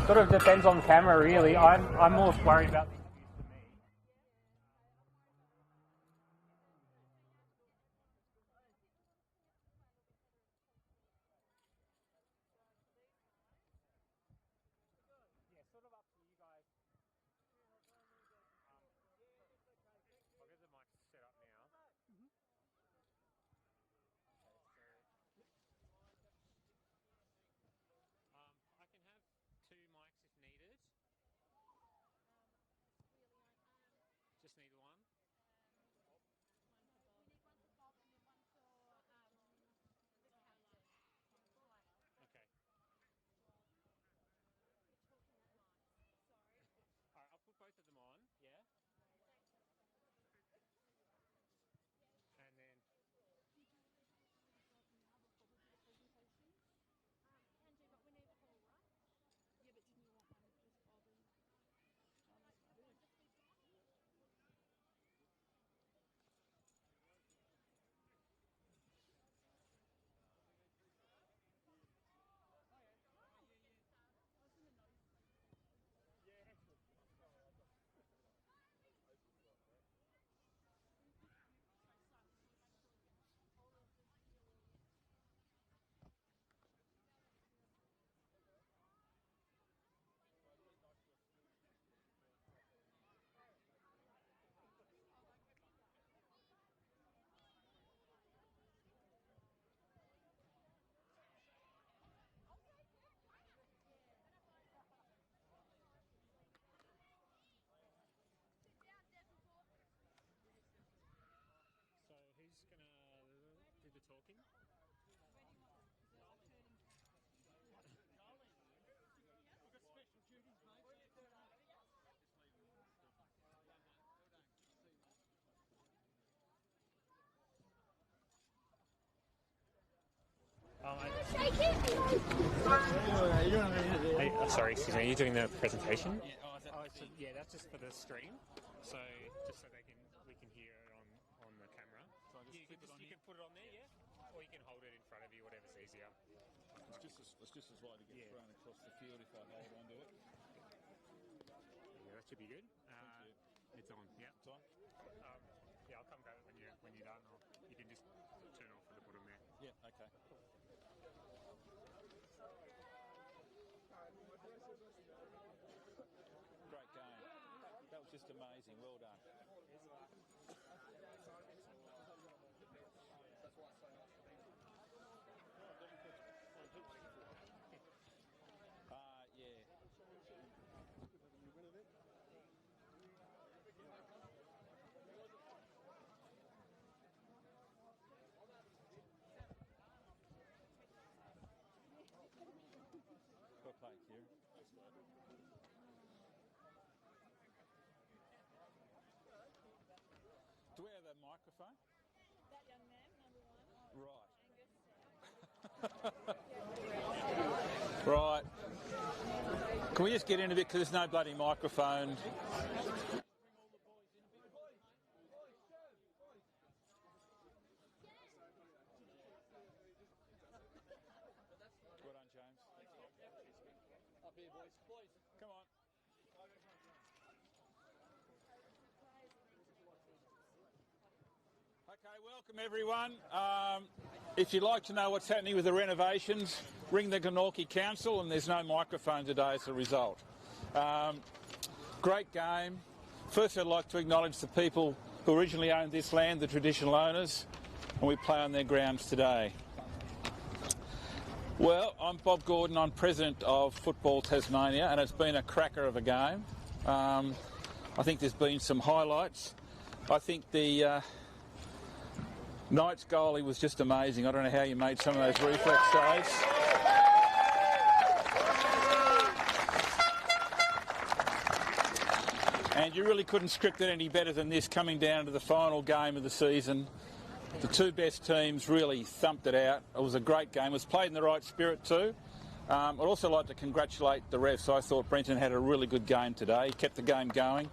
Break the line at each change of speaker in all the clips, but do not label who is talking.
Sort of depends on camera, really. I'm more worried about the interviews for me. Yeah, sort of up to you guys. I'll get the mic set up now. I can have two mics if needed. Just need one. Okay. All right, I'll put both of them on. Yeah. And then. So who's gonna do the talking? Hey, sorry, excuse me. Are you doing the presentation? Yeah, that's just for the stream. So just so we can hear it on the camera. So you can put it on there, yeah, or you can hold it in front of you, whatever's easier.
It's just as likely to get thrown across the field if I hold onto it.
Yeah, that should be good.
Thank you.
It's on. Yeah,
It's on.
Yeah, I'll come grab it when you're done, or you can just turn off at the bottom there.
Yeah. Okay. Great game. That was just amazing. Well done. Yeah. Well played, Kieran. Do we have a microphone?
That young man, number
Right.
one.
Right. Can we just get in a bit because there's no bloody microphone? Well done, James. Up here, boys. Please. Come on. Okay, welcome everyone. If you'd like to know what's happening with the renovations, ring the Glenorchy Council, and there's no microphone today as a result. Great game. First, I'd like to acknowledge the people who originally owned this land, the traditional owners, and we play on their grounds today. Well, I'm Bob Gordon, I'm President of Football Tasmania, and it's been a cracker of a game. I think there's been some highlights. I think the Knights goalie was just amazing. I don't know how you made some of those reflex saves. And you really couldn't script it any better than this, coming down to the final game of the season. The two best teams really thumped it out. It was a great game. It was played in the right spirit too. I'd also like to congratulate the refs. I thought Brenton had a really good game today. He kept the game going.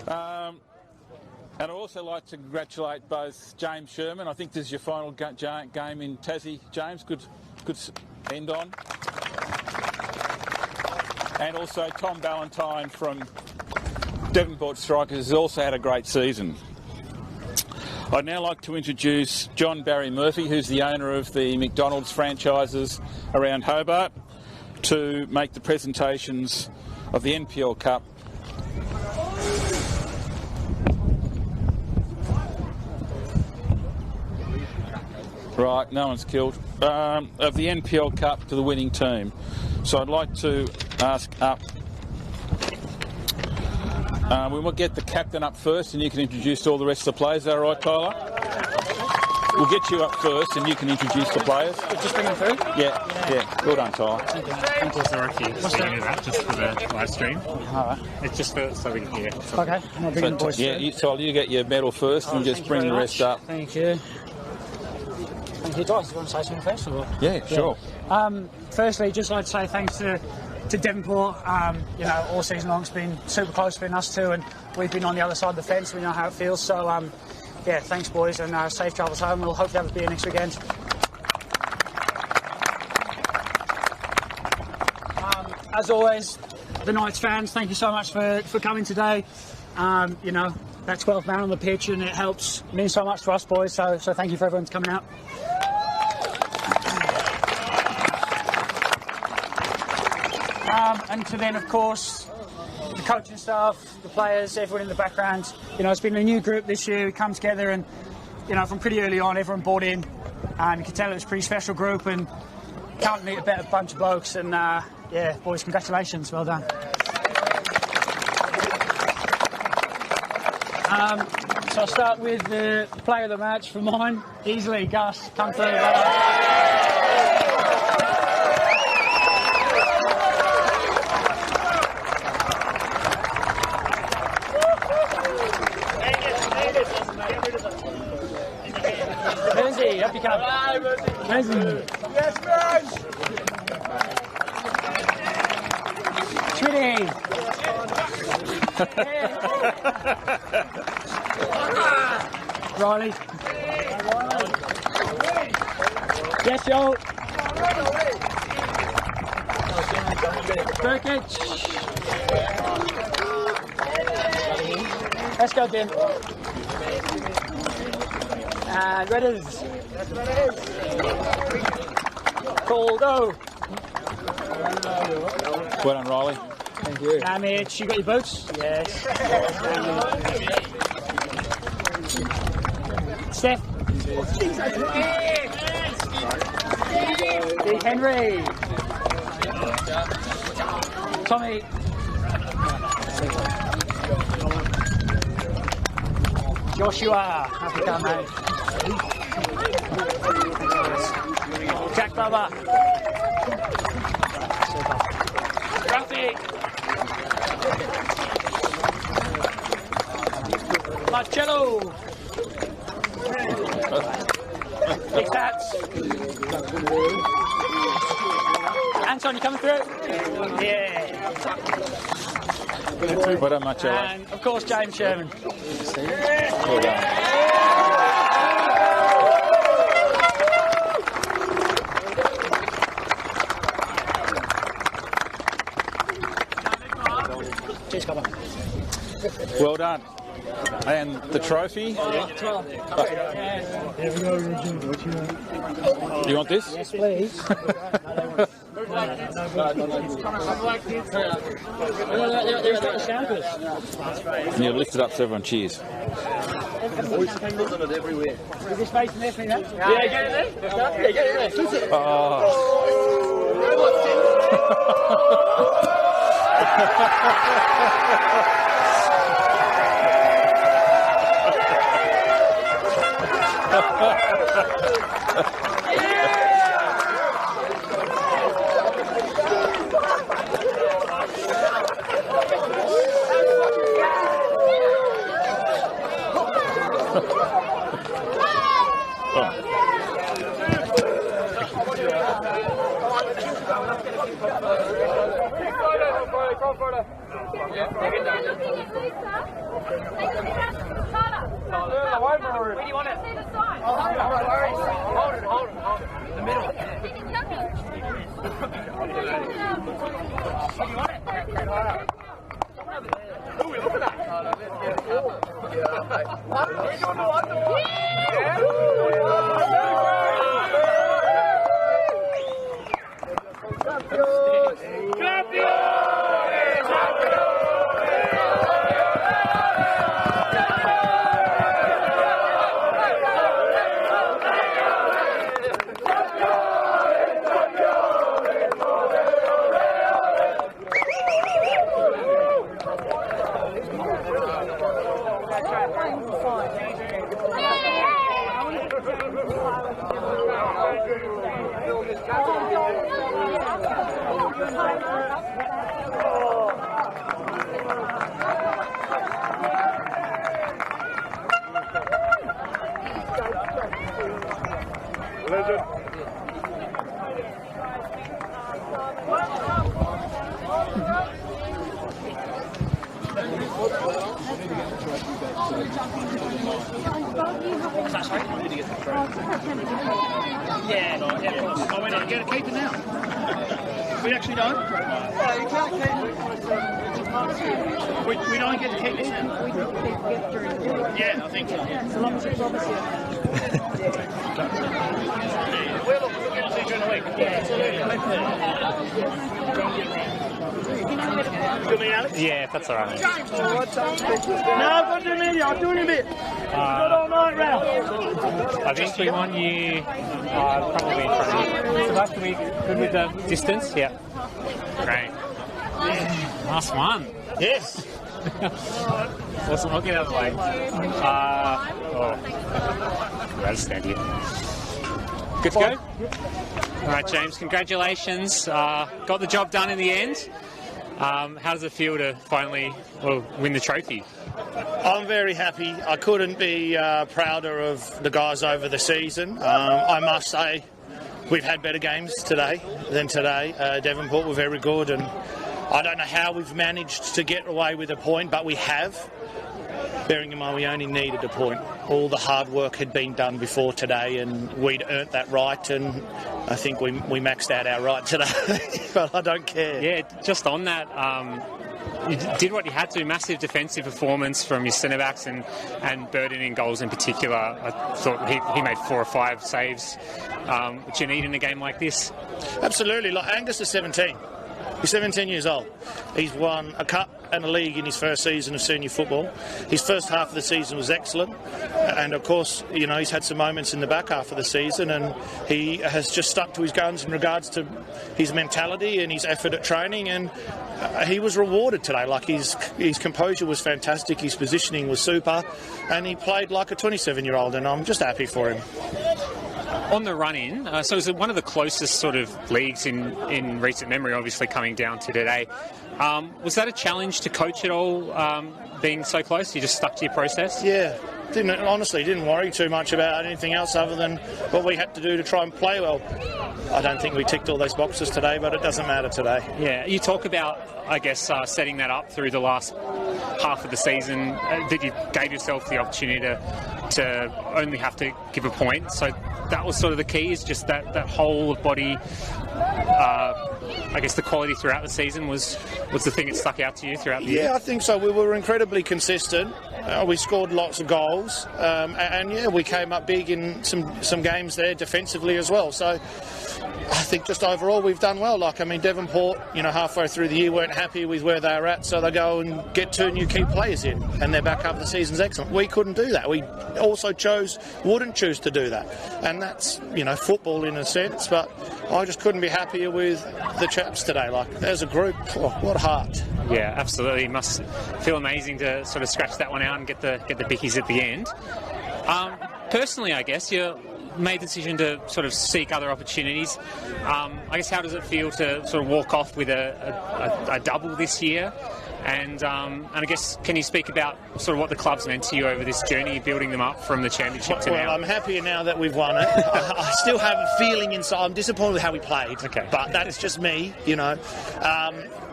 And I'd also like to congratulate both James Sherman. I think this is your final game in Tassie, James. Good end on. And also Tom Ballantyne from Devonport Strikers has also had a great season. I'd now like to introduce John Barry Murphy, who's the owner of the McDonald's franchises around Hobart, to make the presentations of the NPL Cup. Right, no one's killed. Of the NPL Cup to the winning team. So I'd like to ask up. We will get the captain up first and you can introduce all the rest of the players. Is that all right, Tyler? We'll get you up first and you can introduce the players.
Just bring them through?
Yeah. Well done, Tyler.
Thank you, Dorothy. What's that? Just for the live stream.
Alright.
It's just so we can hear.
Okay, I'll bring the boys through.
Tyler, you get your medal first and just bring the rest up.
Thank you. Thank you, Doc. Do you want to say something first? Or?
Yeah, sure.
Firstly, just like to say thanks to Devonport. All season long it's been super close between us two, and we've been on the other side of the fence. We know how it feels. So, thanks, boys, and safe travels home. We'll hopefully have a beer next weekend. As always, the Knights fans, thank you so much for coming today. That 12th man on the pitch, and it means so much to us, boys. So thank you for everyone coming out. And to then, of course, the coaching staff, the players, everyone in the background. It's been a new group this year. We come together and, from pretty early on, everyone bought in. And you can tell it was a pretty special group and can't meet a better bunch of blokes. And, boys, congratulations. Well done. So I'll start with the player of the match for mine. Easily, Gus, come through. Lindsay, up you come. Lindsay. Yes, guys. Twitty. Riley. Yes, yo. Burkett. Let's go, Tim. And Redders. Call, go.
Well done, Riley.
Thank you. Mitch, you got your boots? Yes. Steph. Steve Henry. Tommy. Joshua. Happy come, mate. Jack Bubba. Rafi. Marcello. Big Tats. Anton, you coming through? Yeah.
Well done, Marcello.
And of course, James Sherman.
Well done.
Cheers, cover.
Well done. And the trophy? You want this?
Yes, please.
You lift it up so everyone cheers.
Is this facing there for me now? Yeah, get it there. Yeah, get it there.
Where do you want it? See the sign. Hold it. In the middle. Where do you want it? Who are we looking at? We're doing the one.
Yeah, of course. Oh, we don't get a keeper now. We actually don't. You can't keep. We don't get to keep this now. Yeah, I think so. So long as it's obviously. We're looking to see you in a week. Yeah, absolutely. You mean Alex?
Yeah, if that's all right.
No, I've got to do media. I'll do it in a bit. We've got all night, Ralph.
I think we want you probably in front of you. So that's the week. Good with the distance? Yeah. Great. Last one.
Yes.
Awesome. I'll get out of the way. I'll stand here. Good to go? All right, James. Congratulations. Got the job done in the end. How does it feel to finally win the trophy?
I'm very happy. I couldn't be prouder of the guys over the season. I must say we've had better games than today. Devonport were very good, and I don't know how we've managed to get away with a point, but we have. Bearing in mind we only needed a point. All the hard work had been done before today, and we'd earned that right, and I think we maxed out our right today, but I don't care.
Yeah, just on that, you did what you had to. Massive defensive performance from your centre-backs and Burden in goals in particular. I thought he made 4 or 5 saves, which you need in a game like this.
Absolutely. Like Angus is 17. He's 17 years old. He's won a cup and a league in his first season of senior football. His first half of the season was excellent, and of course, you know, he's had some moments in the back half of the season, and he has just stuck to his guns in regards to his mentality and his effort at training, and he was rewarded today. Like his composure was fantastic, his positioning was super, and he played like a 27-year-old, and I'm just happy for him.
On the run-in, so is it one of the closest sort of leagues in recent memory, obviously coming down to today. Was that a challenge to coach at all, being so close? You just stuck to your process?
Yeah. Didn't worry too much about anything else other than what we had to do to try and play well. I don't think we ticked all those boxes today, but it doesn't matter today.
Yeah, you talk about, I guess, setting that up through the last half of the season, that you gave yourself the opportunity to only have to give a point. So that was sort of the key, is just that whole of body, I guess the quality throughout the season was the thing that stuck out to you throughout the year?
Yeah, I think so. We were incredibly consistent. We scored lots of goals, and yeah, we came up big in some games there defensively as well. So I think just overall we've done well. Like, I mean, Devonport, you know, halfway through the year weren't happy with where they were at, so they go and get 2 new key players in, and their back half of the season's excellent. We couldn't do that. We also wouldn't choose to do that, and that's, you know, football in a sense. But I just couldn't be happier with the chaps today. Like, as a group, what a heart.
Yeah, absolutely. It must feel amazing to sort of scratch that one out and get the bickies at the end. Personally, I guess you made the decision to sort of seek other opportunities. I guess, how does it feel to sort of walk off with a double this year? And I guess, can you speak about sort of what the club's meant to you over this journey, building them up from the championship to now?
Well, I'm happier now that we've won it. I still have a feeling inside. I'm disappointed with how we played.
Okay.
But that's just me, you know.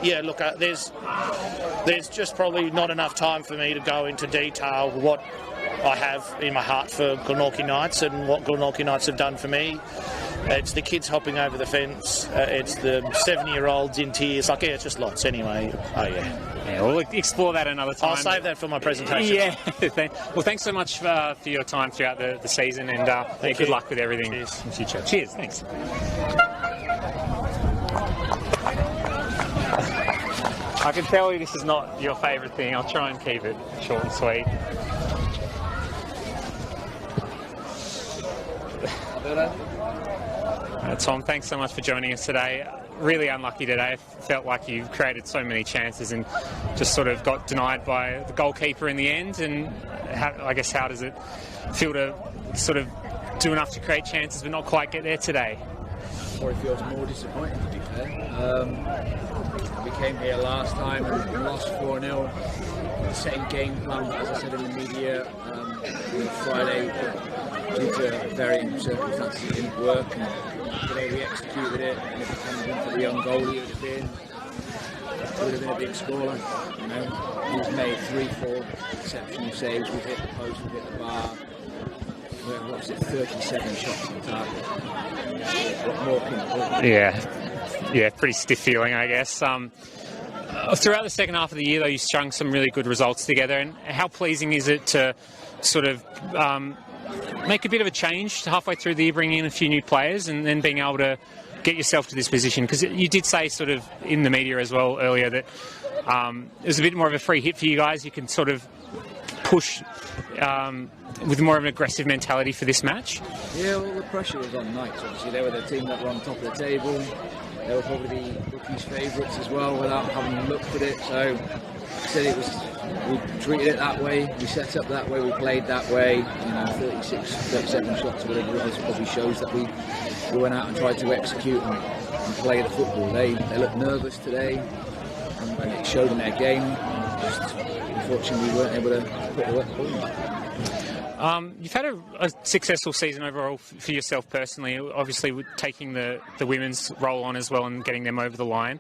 Yeah, look, there's just probably not enough time for me to go into detail what I have in my heart for Glenorchy Knights and what Glenorchy Knights have done for me. It's the kids hopping over the fence. It's the 7-year-olds in tears. Like, yeah, it's just lots anyway. Oh, yeah.
Yeah, we'll explore that another time.
I'll save that for my presentation.
Yeah. Well, thanks so much for your time throughout the season, and good luck with everything in future. Cheers. Thanks. I can tell you this is not your favourite thing. I'll try and keep it short and sweet. Tom, thanks so much for joining us today. Really unlucky today. I felt like you created so many chances and just sort of got denied by the goalkeeper in the end. And I guess, how does it feel to sort of do enough to create chances but not quite get there today?
Or it feels more disappointing, to be fair. We came here last time and lost 4-0. Same game plan, as I said in the media, Friday, due to varying circumstances, it didn't work. And today we executed it, and if it hadn't been for the young goalie, it would have been a big scorer. You know, we've made 3-4 exceptional saves. We've hit the post, we've hit the bar. What was it, 37 shots on target. What more can you do?
Yeah, pretty stiff feeling, I guess. Throughout the second half of the year, though, you strung some really good results together. And how pleasing is it to sort of make a bit of a change halfway through the year, bringing in a few new players, and then being able to get yourself to this position? Because you did say sort of in the media as well earlier that it was a bit more of a free hit for you guys. You can sort of push with more of an aggressive mentality for this match.
Yeah, well, the pressure was on Knights. Obviously, they were the team that were on top of the table. They were probably the rookies' favourites as well, without having looked at it. So, I said we treated it that way. We set up that way. We played that way. 36, 37 shots, whatever it was, probably shows that we went out and tried to execute and play the football. They looked nervous today, and it showed in their game. Just unfortunately, we weren't able to put the work forward.
You've had a successful season overall for yourself personally, obviously with taking the women's role on as well and getting them over the line.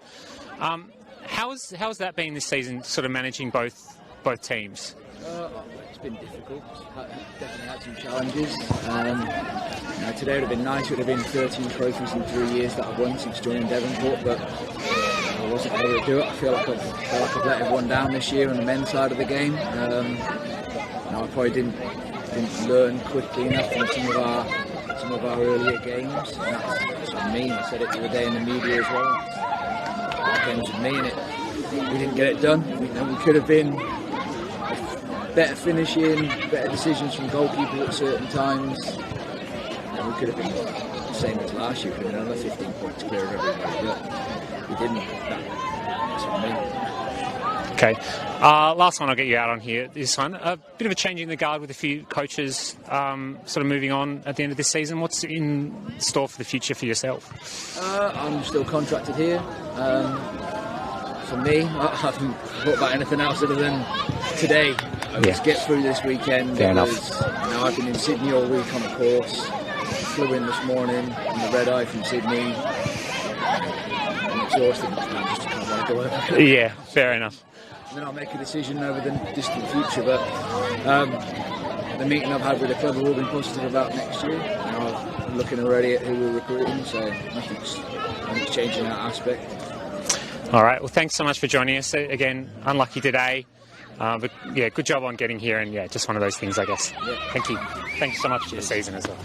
How's that been this season, sort of managing both teams?
It's been difficult. Definitely had some challenges. Today would have been nice. It would have been 13 trophies in 3 years that I've won since joining Devonport, but I wasn't able to do it. I feel like I've let everyone down this year on the men's side of the game. I probably didn't learn quickly enough from some of our earlier games. And that's on me. I said it the other day in the media as well. That game's with me, and we didn't get it done. We could have been better finishing, better decisions from goalkeeper at certain times. And we could have been the same as last year. We could have been another 15 points clear of everybody, but we didn't. That's on me.
Okay. Last one I'll get you out on here. This one, a bit of a change in the guard with a few coaches sort of moving on at the end of this season. What's in store for the future for yourself?
I'm still contracted here. For me, I haven't thought about anything else other than today. Let's get through this weekend.
Fair enough.
I've been in Sydney all week on a course. Flew in this morning on the red eye from Sydney. I'm exhausted. I just kind of want to go over.
Yeah, fair enough.
And then I'll make a decision over the distant future. But the meeting I've had with the club have all been positive about next year. I'm looking already at who we're recruiting, so nothing's changing that aspect.
All right. Well, thanks so much for joining us. Again, unlucky today. But yeah, good job on getting here, and yeah, just one of those things, I guess.
Yeah.
Thank you. Thank you so much for the season as well.